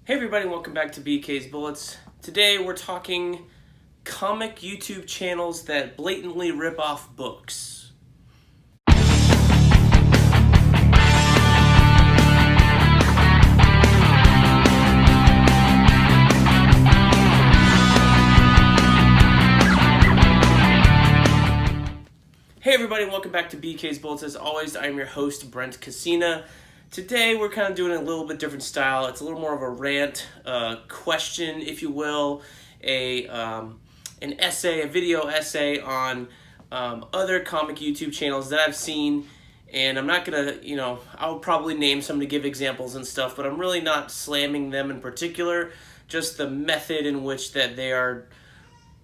Hey everybody, welcome back to BK's Bullets. Today we're talking comic YouTube channels that blatantly rip off books. Hey everybody, welcome back to BK's Bullets. As always, I'm your host, Brent. Today we're kind of doing a little bit different style. It's a little more of a rant, question, if you will, an essay, a video essay on other comic YouTube channels that I've seen. And I'm not gonna, I'll probably name some to give examples and stuff, but I'm really not slamming them in particular. Just the method in which that they are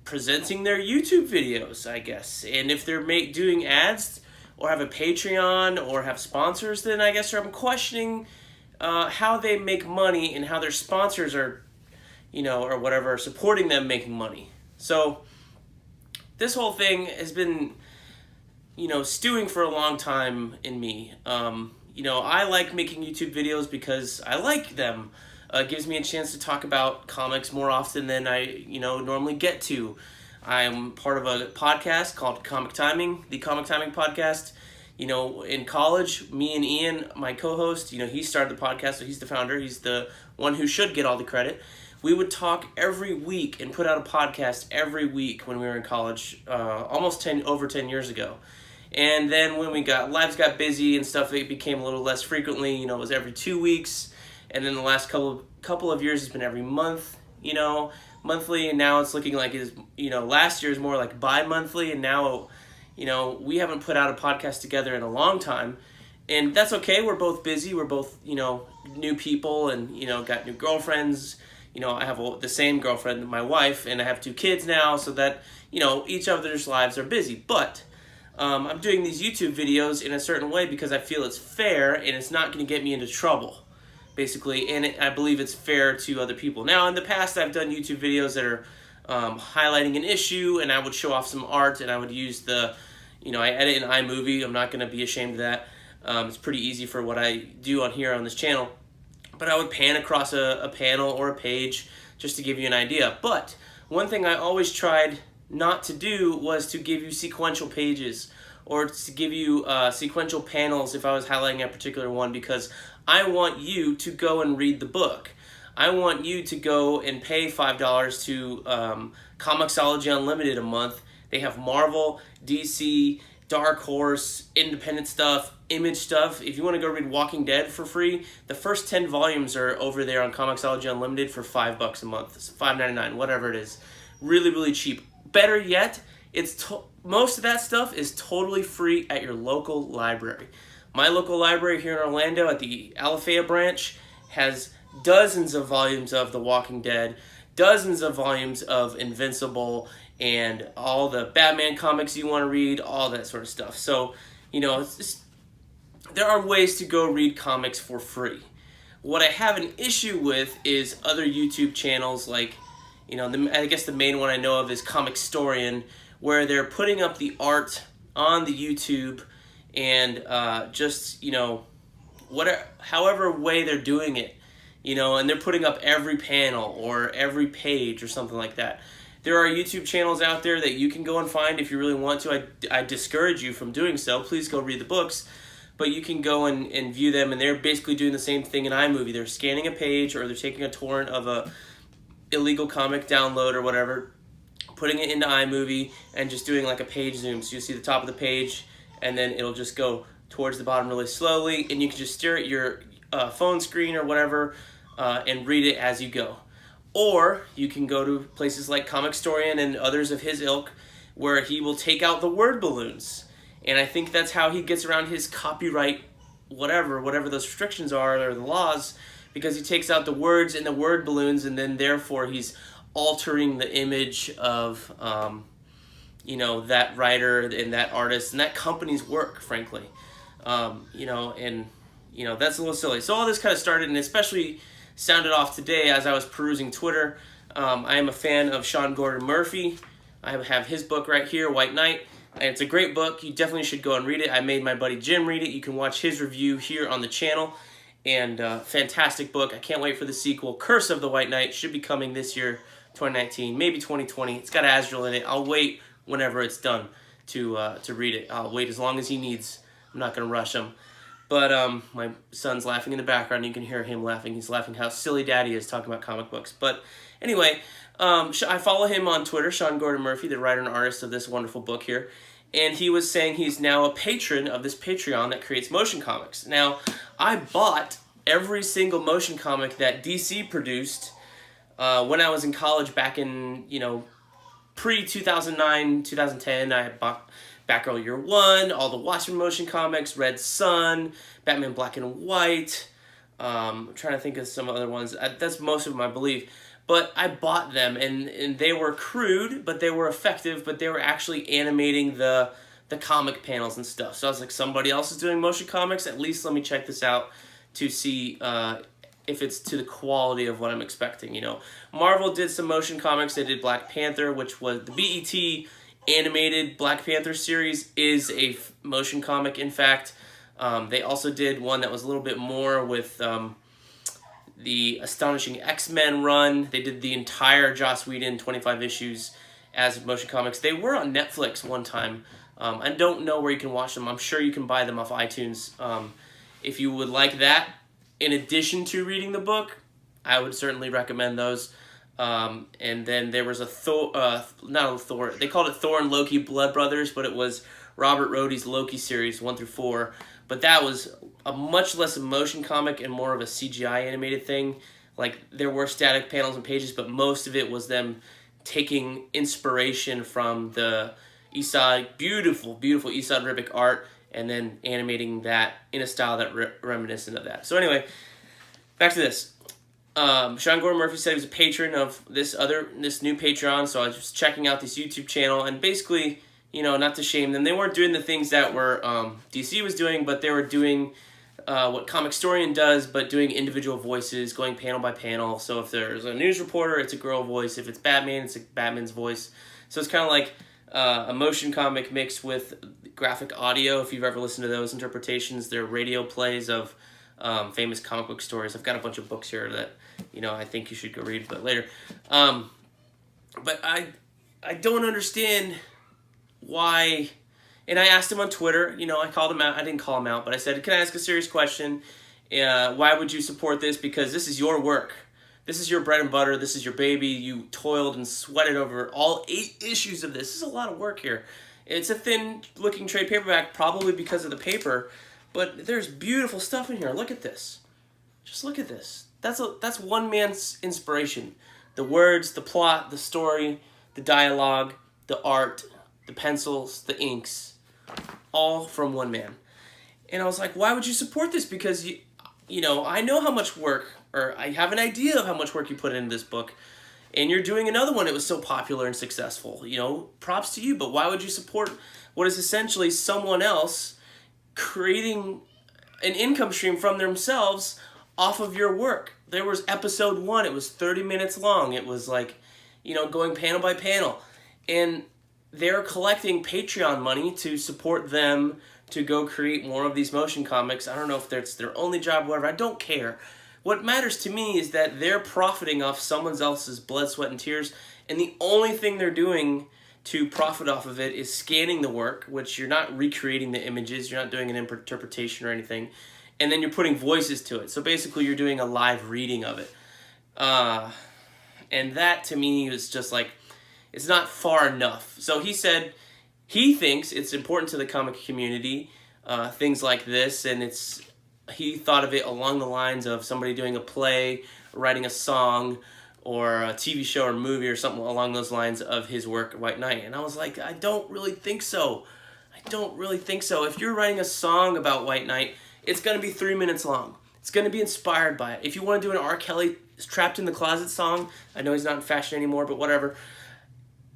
presenting their YouTube videos, I guess. And if they're doing ads, or have a Patreon, or have sponsors, then I guess I'm questioning how they make money and how their sponsors are, or whatever, supporting them making money. So this whole thing has been, stewing for a long time in me. I like making YouTube videos because I like them. It gives me a chance to talk about comics more often than I, normally get to. I'm part of a podcast called Comic Timing, the Comic Timing podcast. In college, me and Ian, my co-host, he started the podcast, so he's the founder. He's the one who should get all the credit. We would talk every week and put out a podcast every week when we were in college, almost over 10 years ago. And then when lives got busy and stuff, it became a little less frequently. It was every 2 weeks. And then the last couple of years, it's been every month, monthly, and now it's looking like last year is more like bi-monthly, and now, we haven't put out a podcast together in a long time, and that's okay. We're both busy. We're both, new people, and, got new girlfriends. I have the same girlfriend, my wife, and I have 2 kids now, so that, each other's lives are busy, but I'm doing these YouTube videos in a certain way because I feel it's fair, and it's not going to get me into trouble, basically, and I believe it's fair to other people. Now, in the past, I've done YouTube videos that are highlighting an issue, and I would show off some art, and I would use I edit in iMovie. I'm not going to be ashamed of that. It's pretty easy for what I do on this channel, but I would pan across a panel or a page just to give you an idea. But one thing I always tried not to do was to give you sequential pages or to give you sequential panels if I was highlighting a particular one, because I want you to go and read the book. I want you to go and pay $5 to Comicsology Unlimited a month. They have Marvel, DC, Dark Horse, independent stuff, Image stuff. If you want to go read Walking Dead for free, the first 10 volumes are over there on Comicsology Unlimited for $5 a month. It's $5.99, whatever it is. Really, really cheap. Better yet, most of that stuff is totally free at your local library. My local library here in Orlando at the Alafaya branch has dozens of volumes of The Walking Dead, dozens of volumes of Invincible, and all the Batman comics you want to read, all that sort of stuff. So, there are ways to go read comics for free. What I have an issue with is other YouTube channels like, I guess the main one I know of is Comicstorian, where they're putting up the art on the YouTube and however way they're doing it, and they're putting up every panel or every page or something like that. There are YouTube channels out there that you can go and find if you really want to. I discourage you from doing so. Please go read the books. But you can go and view them, and they're basically doing the same thing in iMovie. They're scanning a page, or they're taking a torrent of a illegal comic download or whatever, putting it into iMovie, and just doing like a page zoom. So you see the top of the page, and then it'll just go towards the bottom really slowly, and you can just stare at your phone screen or whatever and read it as you go. Or you can go to places like Comicstorian and others of his ilk, where he will take out the word balloons. And I think that's how he gets around his copyright, whatever those restrictions are or the laws, because he takes out the words and the word balloons, and then therefore he's altering the image of, that writer and that artist and that company's work, frankly. That's a little silly. So all this kind of started, and especially sounded off today as I was perusing Twitter. I am a fan of Sean Gordon Murphy. I have his book right here, White Knight. And it's a great book. You definitely should go and read it. I made my buddy Jim read it. You can watch his review here on the channel. And fantastic book. I can't wait for the sequel. Curse of the White Knight should be coming this year, 2019, maybe 2020. It's got Azrael in it. I'll wait whenever it's done to read it. I'll wait as long as he needs. I'm not going to rush him. But my son's laughing in the background. You can hear him laughing. He's laughing how silly Daddy is talking about comic books. But anyway, I follow him on Twitter, Sean Gordon Murphy, the writer and artist of this wonderful book here. And he was saying he's now a patron of this Patreon that creates motion comics. Now, I bought every single motion comic that DC produced when I was in college back in, pre-2009, 2010. I bought Batgirl Year One, all the Watchmen motion comics, Red Sun, Batman Black and White. I'm trying to think of some other ones. That's most of them, I believe. But I bought them, and they were crude, but they were effective, but they were actually animating the comic panels and stuff. So I was like, somebody else is doing motion comics? At least let me check this out to see if it's to the quality of what I'm expecting, Marvel did some motion comics. They did Black Panther, which was the BET animated Black Panther series is a motion comic, in fact. They also did one that was a little bit more with the Astonishing X-Men run. They did the entire Joss Whedon 25 issues as motion comics. They were on Netflix one time. I don't know where you can watch them. I'm sure you can buy them off iTunes. If you would like that, in addition to reading the book, I would certainly recommend those. And then there was a not a Thor, they called it Thor and Loki Blood Brothers, but it was Robert Roddy's Loki series 1 through 4. But that was a much less a motion comic and more of a CGI animated thing. Like, there were static panels and pages, but most of it was them taking inspiration from the beautiful Esad Ribic art, and then animating that in a style that reminiscent of that. So anyway, back to this. Sean Gordon Murphy said he was a patron of this new Patreon, so I was just checking out this YouTube channel, and basically, not to shame them, they weren't doing the things that were DC was doing, but they were doing what Comicstorian does, but doing individual voices, going panel by panel. So if there's a news reporter, it's a girl voice. If it's Batman, it's a Batman's voice. So it's kind of like a motion comic mixed with graphic audio. If you've ever listened to those interpretations, they're radio plays of famous comic book stories. I've got a bunch of books here that I think you should go read, but later. But I don't understand why. And I asked him on Twitter. I called him out. I didn't call him out, but I said, "Can I ask a serious question? Why would you support this? Because this is your work. This is your bread and butter. This is your baby. You toiled and sweated over all 8 issues of this. This is a lot of work here. It's a thin-looking trade paperback, probably because of the paper, but there's beautiful stuff in here. Look at this. Just look at this. That's one man's inspiration. The words, the plot, the story, the dialogue, the art, the pencils, the inks, all from one man." And I was like, why would you support this? Because, I know how much work, or I have an idea of how much work you put into this book, and you're doing another one that was so popular and successful. Props to you, but why would you support what is essentially someone else creating an income stream from themselves off of your work? There was episode 1, it was 30 minutes long. It was like, going panel by panel. And they're collecting Patreon money to support them to go create more of these motion comics. I don't know if that's their only job, whatever. I don't care. What matters to me is that they're profiting off someone else's blood, sweat, and tears, and the only thing they're doing to profit off of it is scanning the work, which you're not recreating the images, you're not doing an interpretation or anything, and then you're putting voices to it. So basically you're doing a live reading of it. And that to me is just like, it's not far enough. So he said he thinks it's important to the comic community, things like this, and he thought of it along the lines of somebody doing a play, writing a song, or a TV show or movie or something along those lines of his work, White Knight. And I was like, I don't really think so. If you're writing a song about White Knight, it's going to be 3 minutes long. It's going to be inspired by it. If you want to do an R. Kelly Trapped in the Closet song, I know he's not in fashion anymore, but whatever,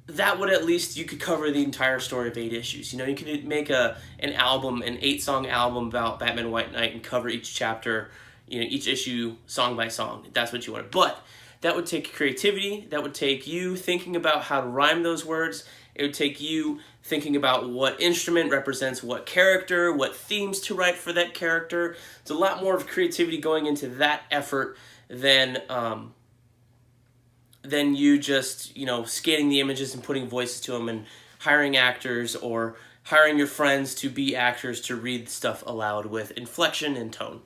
that would at least, you could cover the entire story of 8 issues. You could make an album, an 8-song album about Batman and White Knight and cover each chapter, each issue song by song. That's what you want. But that would take creativity. That would take you thinking about how to rhyme those words. It would take you thinking about what instrument represents what character, what themes to write for that character. It's a lot more of creativity going into that effort than you just, scanning the images and putting voices to them and hiring actors or hiring your friends to be actors to read stuff aloud with inflection and tone.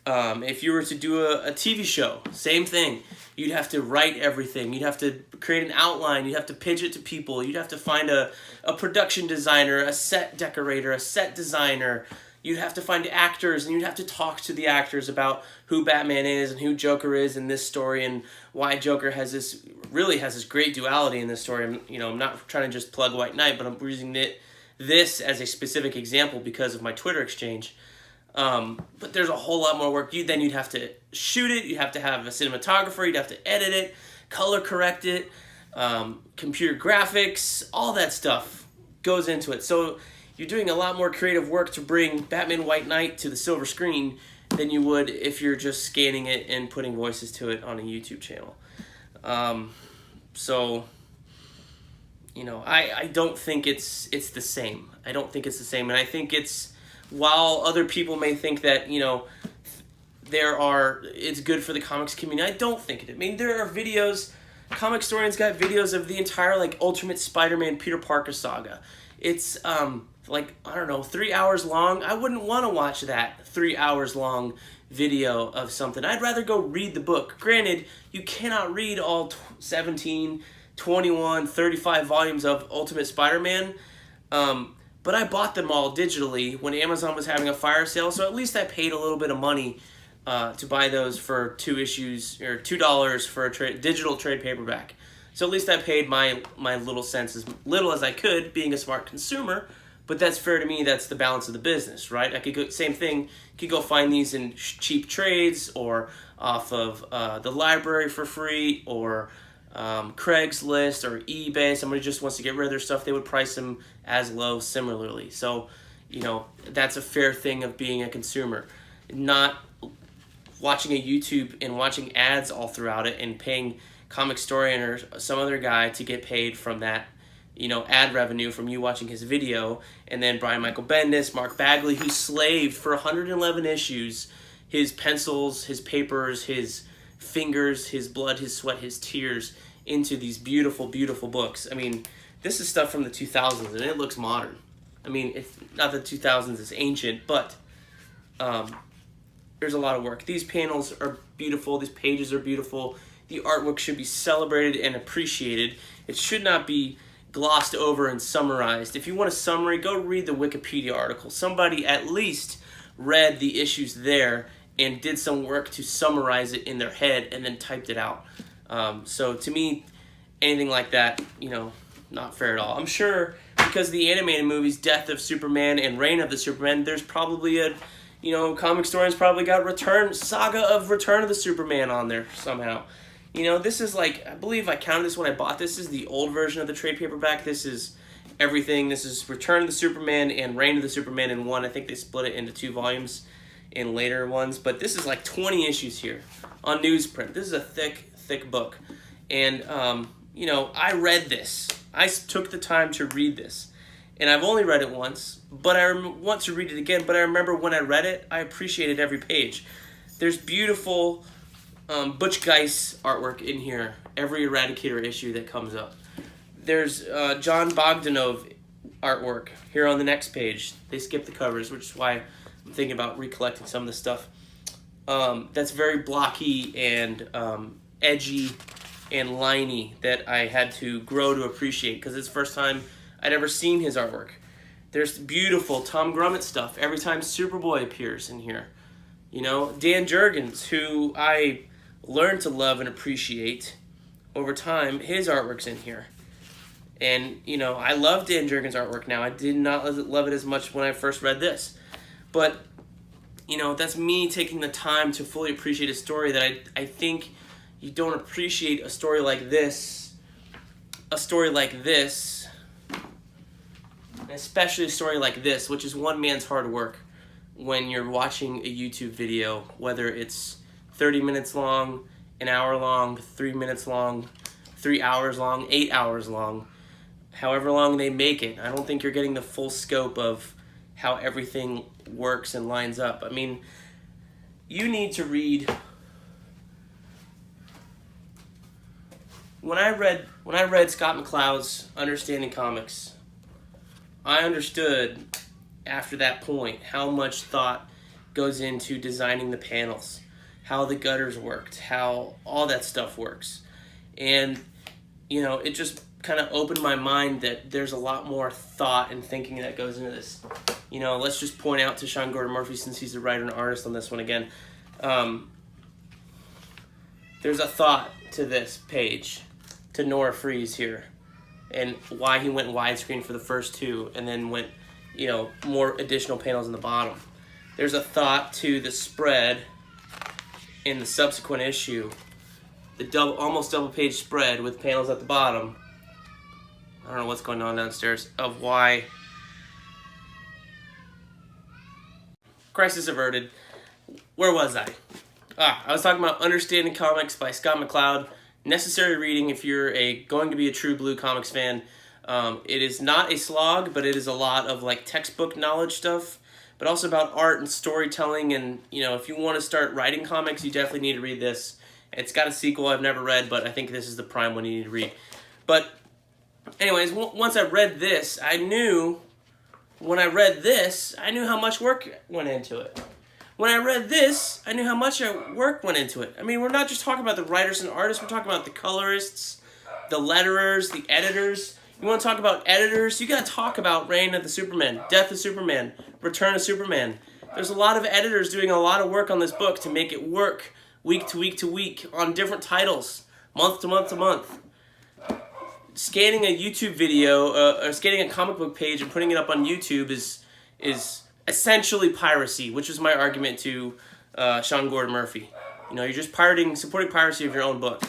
If you were to do a TV show, same thing. You'd have to write everything. You'd have to create an outline. You'd have to pitch it to people. You'd have to find a production designer, a set decorator, a set designer. You'd have to find actors, and you'd have to talk to the actors about who Batman is and who Joker is in this story and why Joker has this great duality in this story. I'm not trying to just plug White Knight, but I'm using this as a specific example because of my Twitter exchange. But there's a whole lot more work. You'd have to shoot it. You'd have to have a cinematographer. You'd have to edit it, color correct it, computer graphics, all that stuff goes into it. So you're doing a lot more creative work to bring Batman White Knight to the silver screen than you would if you're just scanning it and putting voices to it on a YouTube channel. I don't think it's the same. I don't think it's the same. And I think while other people may think that, it's good for the comics community, I don't think it is. I mean, there are videos, Comicstorian's got videos of the entire, Ultimate Spider-Man Peter Parker saga. It's, 3 hours long. I wouldn't want to watch that 3 hours long video of something. I'd rather go read the book. Granted, you cannot read all 17, 21, 35 volumes of Ultimate Spider-Man, but I bought them all digitally when Amazon was having a fire sale, so at least I paid a little bit of money to buy those for 2 issues, or $2 for a digital trade paperback. So at least I paid my little cents, as little as I could, being a smart consumer, but that's fair to me. That's the balance of the business, right? I could go, same thing, could go find these in cheap trades or off of the library for free, or Craigslist or eBay. Somebody just wants to get rid of their stuff, they would price them as low similarly. So, that's a fair thing of being a consumer. Not watching a YouTube and watching ads all throughout it and paying Comicstorian or some other guy to get paid from that, ad revenue from you watching his video, and then Brian Michael Bendis, Mark Bagley, who slaved for 111 issues, his pencils, his papers, his fingers, his blood, his sweat, his tears into these beautiful, beautiful books. I mean, this is stuff from the 2000s, and it looks modern. I mean, it's not the 2000s, it's ancient, but there's a lot of work. These panels are beautiful. These pages are beautiful. The artwork should be celebrated and appreciated. It should not be glossed over and summarized. If you want a summary, go read the Wikipedia article. Somebody at least read the issues there and did some work to summarize it in their head and then typed it out. So to me, anything like that, not fair at all. I'm sure because the animated movies, Death of Superman and Reign of the Superman, there's probably Comicstorian's probably got Saga of Return of the Superman on there somehow. This is I believe I counted this when I bought this. This is the old version of the trade paperback. This is everything. This is Return of the Superman and Reign of the Superman in one. I think they split it into 2 volumes in later ones, but this is 20 issues here on newsprint. This is a thick book, and I read this. I took the time to read this, and I've only read it once, but I want to read it again. But I remember when I read it, I appreciated every page. There's beautiful Butch Geist artwork in here, every Eradicator issue that comes up. There's John Bogdanov artwork here on the next page. They skip the covers, which is why I'm thinking about recollecting some of the stuff. That's very blocky and edgy and liney that I had to grow to appreciate because it's the first time I'd ever seen his artwork. There's beautiful Tom Grummett stuff every time Superboy appears in here. Dan Jurgens, who I learned to love and appreciate over time, his artwork's in here. And, I love Dan Jurgens' artwork now. I did not love it as much when I first read this. But, that's me taking the time to fully appreciate a story that I think you don't appreciate a story like this, especially a story like this, which is one man's hard work when you're watching a YouTube video, whether it's 30 minutes long an hour long, 3 minutes long, 3 hours long, 8 hours long, however long they make it. I don't think you're getting the full scope of how everything works and lines up. I mean, you need to read. When I read Scott McCloud's Understanding Comics, I understood after that point how much thought goes into designing the panels, how the gutters worked, how all that stuff works. And, you know, it just kind of opened my mind that there's a lot more thought and thinking that goes into this. You know, let's just point out to Sean Gordon Murphy, since he's the writer and artist on this one again, there's a thought to this page, to Nora Freeze here, and why he went widescreen for the first two and then went, you know, more additional panels in the bottom. There's a thought to the spread in the subsequent issue, the almost double page spread with panels at the bottom. I don't know what's going on downstairs, of why. Crisis averted. Where was I? I was talking about Understanding Comics by Scott McCloud. Necessary reading if you're going to be a true blue comics fan. It is not a slog, but it is a lot of like textbook knowledge stuff, but also about art and storytelling. And, you know, if you want to start writing comics, you definitely need to read this. It's got a sequel I've never read, but I think this is the prime one you need to read. But anyways, once I read this, I knew how much work went into it. When I read this, I knew how much work went into it. I mean, we're not just talking about the writers and artists, we're talking about the colorists, the letterers, the editors. You want to talk about editors? You got to talk about Reign of the Superman, Death of Superman, Return of Superman. There's a lot of editors doing a lot of work on this book to make it work week to week to week on different titles, month to month to month. Scanning a YouTube video or scanning a comic book page and putting it up on YouTube is essentially piracy, which is my argument to Sean Gordon Murphy. You know, you're just supporting piracy of your own book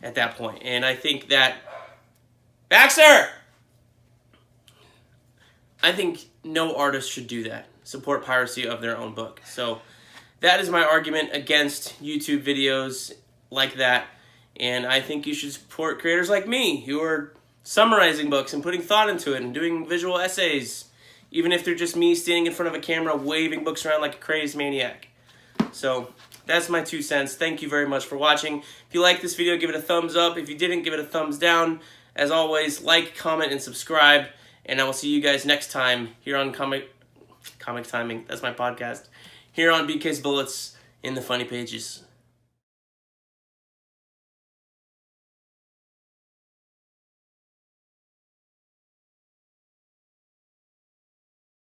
at that point. And I think that Baxter! I think no artist should do that. Support piracy of their own book. So that is my argument against YouTube videos like that. And I think you should support creators like me who are summarizing books and putting thought into it and doing visual essays, even if they're just me standing in front of a camera waving books around like a crazed maniac. So that's my 2 cents. Thank you very much for watching. If you like this video, give it a thumbs up. If you didn't, give it a thumbs down. As always, like, comment, and subscribe. And I will see you guys next time here on Comic Timing. That's my podcast. Here on BK's Bullets in the Funny Pages.